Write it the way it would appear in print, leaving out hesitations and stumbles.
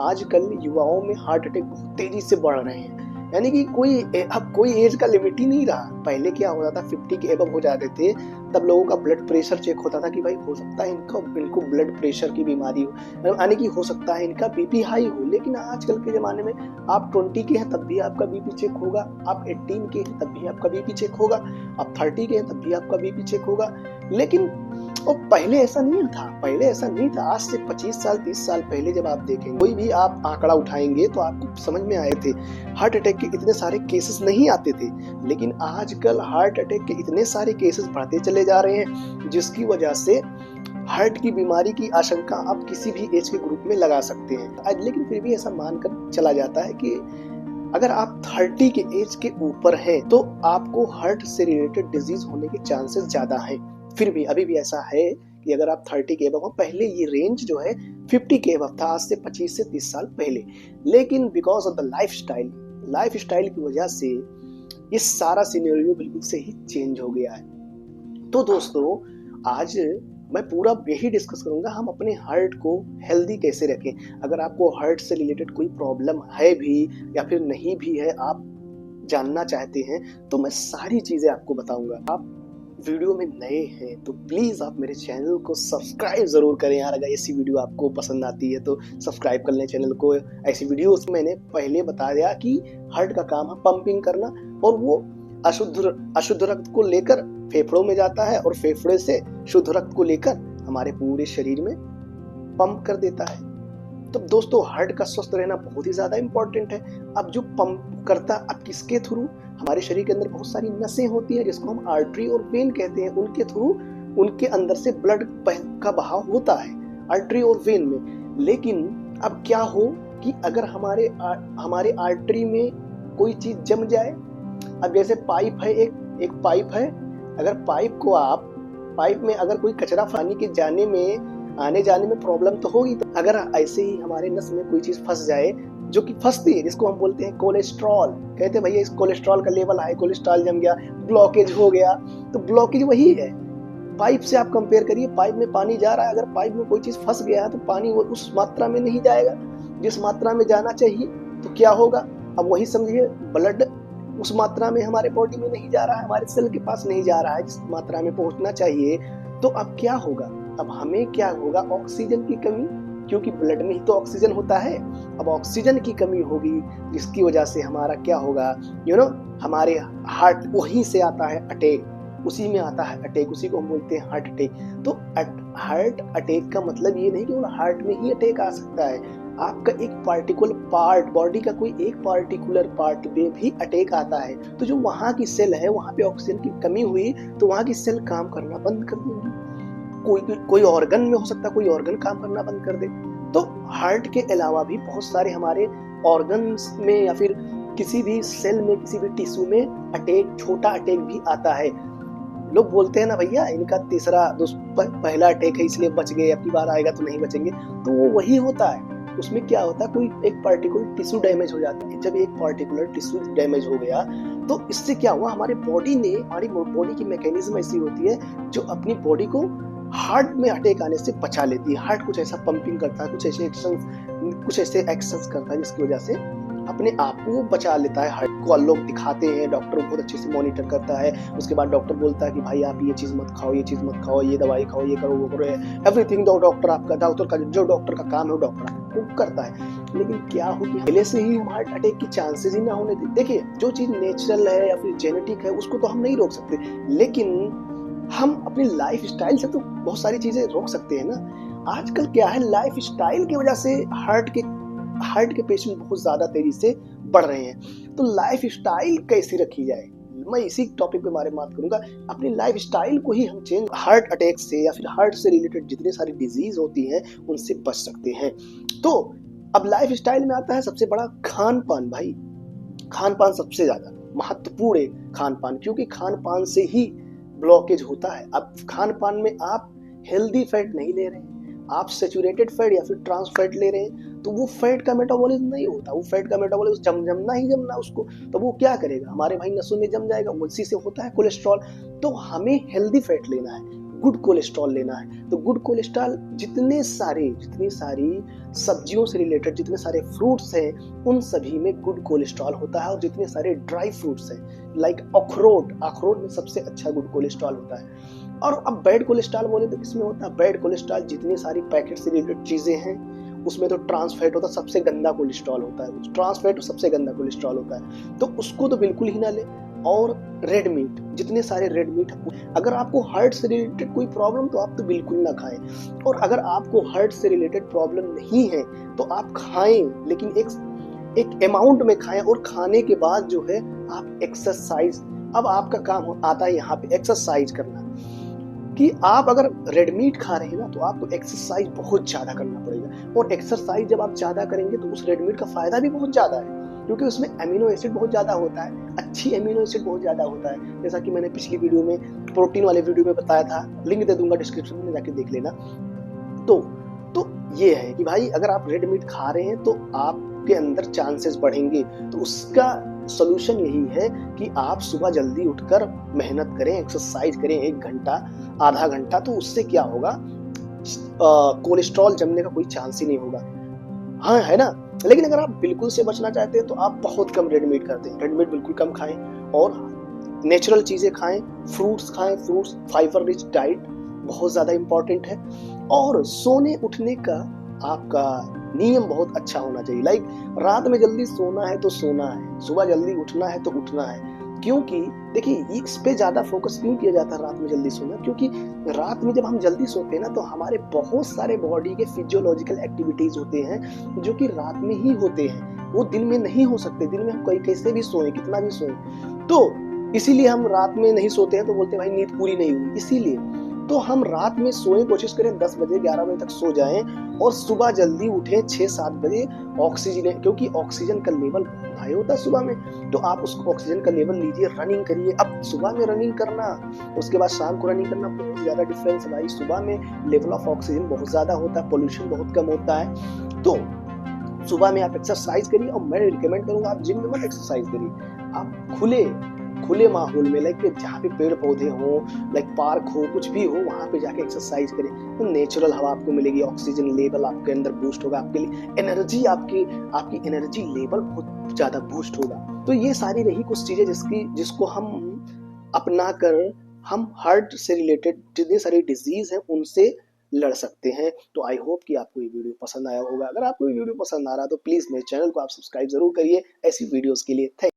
आजकल युवाओं में हार्ट अटैक बहुत तेजी से बढ़ रहे हैं। यानी कि अब कोई एज का लिमिट ही नहीं रहा। पहले क्या होता था 50 के एबव हो जाते थे, तब लोगों का ब्लड प्रेशर चेक होता था कि भाई हो सकता है इनको ब्लड प्रेशर की बीमारी हो, यानी कि हो सकता है इनका बीपी हाई हो। लेकिन आजकल के ज़माने में आप 20 के हैं तब भी आपका बीपी चेक होगा, आप 18 के हैं तब भी आपका बीपी चेक होगा, आप 30 के हैं तब भी आपका बीपी चेक होगा। लेकिन और पहले ऐसा नहीं था। आज से 25 साल 30 साल पहले जब आप देखेंगे, कोई भी आप आंकड़ा उठाएंगे तो आपको समझ में आए थे हार्ट अटैक के इतने सारे केसेस नहीं आते थे। लेकिन आजकल हार्ट अटैक के इतने सारे केसेस बढ़ते चले जा रहे हैं, जिसकी वजह से हार्ट की बीमारी की आशंका आप किसी भी एज के ग्रुप में लगा सकते हैं। लेकिन फिर भी ऐसा मानकर चला जाता है कि अगर आप 30 के एज के ऊपर हैं तो आपको हार्ट से रिलेटेड डिजीज होने के चांसेस ज्यादा हैं। फिर भी अभी भी ऐसा है कि अगर आप 30 के एबव हो, पहले ये रेंज जो है 50 के एबव था, आज से 25 से 30 साल पहले। लेकिन बिकॉज ऑफ द लाइफस्टाइल की वजह से ये सारा सिनेरियो बिल्कुल से ही चेंज हो गया है। तो दोस्तों, आज मैं पूरा यही डिस्कस करूंगा हम अपने हार्ट को हेल्दी कैसे रखें। अगर आपको हार्ट से रिलेटेड कोई प्रॉब्लम है भी या फिर नहीं भी है, आप जानना चाहते हैं, तो मैं सारी चीजें आपको बताऊंगा। आप वीडियो में नए हैं तो प्लीज आप मेरे चैनल को सब्सक्राइब जरूर करें यार। अगर ऐसी वीडियो आपको पसंद आती है तो सब्सक्राइब कर लें चैनल को। ऐसी वीडियोस मैंने पहले बता दिया कि हार्ट का काम है पंपिंग करना, और वो अशुद्ध रक्त को लेकर फेफड़ों में जाता है और फेफड़े से शुद्ध रक्त को लेकर हमारे पूरे शरीर में पंप कर देता है। तो दोस्तों, हार्ट का स्वस्थ रहना बहुत ही ज्यादा इंपॉर्टेंट है। अब जो पंप करता, अब किसके थ्रू? हमारे शरीर के अंदर बहुत सारी नसें होती है जिसको हम आर्टरी और वेन कहते हैं, उनके थ्रू उनके अंदर से ब्लड का बहाव होता है आर्टरी और वेन में। लेकिन अब क्या हो कि अगर हमारे आर्टरी में कोई चीज जम जाए, अब जैसे पाइप है, एक पाइप है, अगर पाइप में अगर कोई कचरा पानी के आने जाने में प्रॉब्लम तो होगी। तो अगर ऐसे ही हमारे नस में कोई चीज फंस जाए, जो कि फंसती है, जिसको हम बोलते हैं कोलेस्ट्रॉल, कहते हैं भैया इस कोलेस्ट्रॉल का लेवल हाई, कोलेस्ट्रॉल जम गया, ब्लॉकेज हो गया। तो ब्लॉकेज वही है, पाइप से आप कंपेयर करिए, पाइप में पानी जा रहा है, अगर पाइप में कोई चीज फंस गया है तो पानी वो उस मात्रा में नहीं जाएगा जिस मात्रा में जाना चाहिए। तो क्या होगा? अब वही समझिए, ब्लड उस मात्रा में हमारे बॉडी में नहीं जा रहा है, हमारे सेल के पास नहीं जा रहा है जिस मात्रा में पहुंचना चाहिए। तो अब क्या होगा? अब हमें क्या होगा? ऑक्सीजन की कमी, क्योंकि ब्लड में ही तो ऑक्सीजन होता है। अब ऑक्सीजन की कमी होगी, जिसकी वजह से हमारा क्या होगा? हमारे हार्ट, वहीं से आता है अटैक, उसी में आता है अटैक, उसी को हम बोलते हैं हार्ट अटैक। तो हार्ट अटैक का मतलब ये नहीं कि हार्ट में ही अटैक आ सकता है, आपका एक पार्टिकुलर पार्ट, बॉडी का कोई एक पार्टिकुलर पार्ट में भी अटैक आता है। तो जो वहां की सेल है, वहां पे ऑक्सीजन की कमी हुई तो वहां की सेल काम करना बंद कर देंगी। कोई ऑर्गन में हो सकता है, कोई ऑर्गन काम करना बंद कर दे। तो हार्ट के अलावा भी बहुत सारे हमारे ऑर्गन्स में या फिर किसी भी सेल में, किसी भी टिश्यू में अटैक, छोटा अटैक भी आता है। लोग बोलते हैं ना भैया इनका पहला अटैक है इसलिए बच गए, अब की बार आएगा तो नहीं बचेंगे। तो वो वही होता है। उसमें क्या होता है, कोई एक पार्टिकुलर टिश्यू डैमेज हो जाता है। जब एक पार्टिकुलर टिश्यू डैमेज हो गया तो इससे क्या हुआ, हमारी बॉडी की मैकेनिज्म ऐसी होती है जो अपनी बॉडी को हार्ट में अटैक आने से बचा लेती है। हार्ट कुछ ऐसा पंपिंग करता है, कुछ ऐसे एक्शंस करता है जिसकी वजह से अपने आप को वो बचा लेता है। हार्ट को लोग दिखाते हैं, डॉक्टर बहुत अच्छे से मॉनिटर करता है। उसके बाद डॉक्टर बोलता है कि भाई आप ये चीज मत खाओ, ये चीज मत खाओ, ये दवाई खाओ, ये करो, वो करो, एवरीथिंग। डॉक्टर का काम है, डॉक्टर आपको करता है। लेकिन क्या हो कि पहले से ही हम हार्ट अटैक की चांसेस ही ना होने दें। देखिए, जो चीज नेचुरल है या फिर जेनेटिक है उसको तो हम नहीं रोक सकते, लेकिन हम अपनी लाइफ स्टाइल से तो बहुत सारी चीजें रोक सकते हैं ना। आजकल क्या है, लाइफ स्टाइल की वजह से हार्ट के पेशेंट बहुत ज्यादा तेजी से बढ़ रहे हैं। तो लाइफ स्टाइल कैसी रखी जाए, मैं इसी टॉपिक पे बारे में बात करूंगा। अपनी लाइफ स्टाइल को ही हम चेंज, हार्ट अटैक से या फिर हार्ट से रिलेटेड जितनी सारी डिजीज होती हैं उनसे बच सकते हैं। तो अब लाइफ स्टाइल में आता है सबसे बड़ा खान पान। भाई खान पान सबसे ज्यादा महत्वपूर्ण है, खान पान, क्योंकि खान पान से ही ब्लॉकेज होता है। अब खान पान में आप हेल्दी फैट नहीं ले रहे हैं, आप सेचुरेटेड फैट या फिर ट्रांस फैट ले रहे हैं, तो वो फैट का मेटाबॉलिज्म नहीं होता। वो फैट का मेटाबॉलिज्म जमना उसको, तो वो क्या करेगा, हमारे भाई नसों में जम जाएगा, उसी से होता है कोलेस्ट्रॉल। तो हमें हेल्दी फैट लेना है, गुड कोलेस्ट्रॉल लेना है। तो गुड कोलेस्ट्रॉल जितनी सारी सब्जियों से रिलेटेड जितने सारे फ्रूट्स हैं उन सभी में गुड कोलेस्ट्रॉल होता है, और जितने सारे ड्राई फ्रूट्स हैं लाइक अखरोट में सबसे अच्छा गुड कोलेस्ट्रॉल होता है। और अब बैड कोलेस्ट्रॉल बोले तो किसमें होता है? बैड कोलेस्ट्रॉल जितनी सारी पैकेट से रिलेटेड चीजें हैं उसमें तो ट्रांस फैट होता है, सबसे गंदा कोलेस्ट्रॉल होता है। ट्रांस फैट सबसे गंदा कोलेस्ट्रॉल होता है, तो उसको तो बिल्कुल ही ना ले। और रेड मीट, जितने सारे रेड मीट, अगर आपको हार्ट से रिलेटेड कोई प्रॉब्लम तो आप तो बिल्कुल ना खाएं। और अगर आपको हार्ट से रिलेटेड प्रॉब्लम नहीं है तो आप खाएं, लेकिन एक अमाउंट में खाएं। और खाने के बाद जो है आप एक्सरसाइज, अब आपका काम आता है यहाँ पे एक्सरसाइज करना, कि आप अगर रेड मीट खा रहे हैं ना तो आपको एक्सरसाइज बहुत ज्यादा करना पड़ेगा। और एक्सरसाइज जब आप ज्यादा करेंगे तो उस रेड मीट का फायदा भी बहुत ज्यादा है, क्योंकि उसमें अमीनो एसिड बहुत ज्यादा होता है, अच्छी अमीनो एसिड बहुत ज्यादा होता है। जैसा कि मैंने पिछली वीडियो में, प्रोटीन वाले वीडियो में बताया था, लिंक दे दूंगा डिस्क्रिप्शन में, जाके देख लेना। तो ये है कि भाई अगर आप रेड मीट खा रहे हैं तो आपके अंदर चांसेस बढ़ेंगे। तो उसका सोल्यूशन यही है कि आप सुबह जल्दी उठकर मेहनत करें, एक्सरसाइज करें 1 घंटा, आधा घंटा। तो उससे क्या होगा, कोलेस्ट्रॉल जमने का कोई चांस ही नहीं होगा। हाँ, है ना। लेकिन अगर आप बिल्कुल से बचना चाहते हैं तो आप बहुत कम रेड मीट करते हैं, रेड मीट बिल्कुल कम खाएं और नेचुरल चीजें खाएं, फ्रूट्स खाएं। फ्रूट्स, फाइबर रिच डाइट बहुत ज्यादा इंपॉर्टेंट है। और सोने उठने का आपका नियम बहुत अच्छा होना चाहिए। लाइक रात में जल्दी सोना है तो सोना है, सुबह जल्दी उठना है तो उठना है। क्योंकि देखिए इस पे ज्यादा फोकस क्यों किया जाता है रात में जल्दी सोना, क्योंकि रात में जब हम जल्दी सोते हैं ना तो हमारे बहुत सारे बॉडी के फिजियोलॉजिकल एक्टिविटीज होते हैं जो कि रात में ही होते हैं, वो दिन में नहीं हो सकते। दिन में हम कहीं कैसे भी सोएं, कितना भी सोएं, तो इसीलिए हम रात में नहीं सोते हैं। तो बोलते हैं भाई नींद पूरी नहीं हुई। इसीलिए तो हम रात में सोएं, कोशिश करें 10 बजे 11 बजे तक सो जाएं और सुबह जल्दी उठें 6-7 बजे। ऑक्सीजन, क्योंकि ऑक्सीजन का लेवल बहुत हाई होता है सुबह में, तो आप उस ऑक्सीजन का लेवल लीजिए, रनिंग करिए। अब सुबह में रनिंग करना, उसके बाद शाम को रनिंग करना, बहुत ज्यादा डिफरेंस है भाई। सुबह में लेवल ऑफ ऑक्सीजन बहुत ज्यादा होता है, पोल्यूशन बहुत कम होता है। तो सुबह में आप एक्सरसाइज करिए, और मैं रिकमेंड करूंगा आप जिम में मत एक्सरसाइज करिए, आप खुले माहौल में, लाइक जहाँ पे पेड़ पौधे हो, लाइक पार्क हो, कुछ भी हो, वहां पे जाके एक्सरसाइज करें। तो नेचुरल हवा आपको मिलेगी, ऑक्सीजन लेवल आपके अंदर बूस्ट होगा, आपके लिए एनर्जी, आपकी एनर्जी लेवल बहुत ज्यादा बूस्ट होगा। तो ये सारी रही कुछ चीजें जिसको हम अपना कर हम हार्ट से रिलेटेड जितनी सारी डिजीज है उनसे लड़ सकते हैं। तो आई होप कि आपको ये वीडियो पसंद आया होगा। अगर आपको ये वीडियो पसंद आ रहा है तो प्लीज मेरे चैनल को आप सब्सक्राइब जरूर करिए ऐसी वीडियोस के लिए। थैंक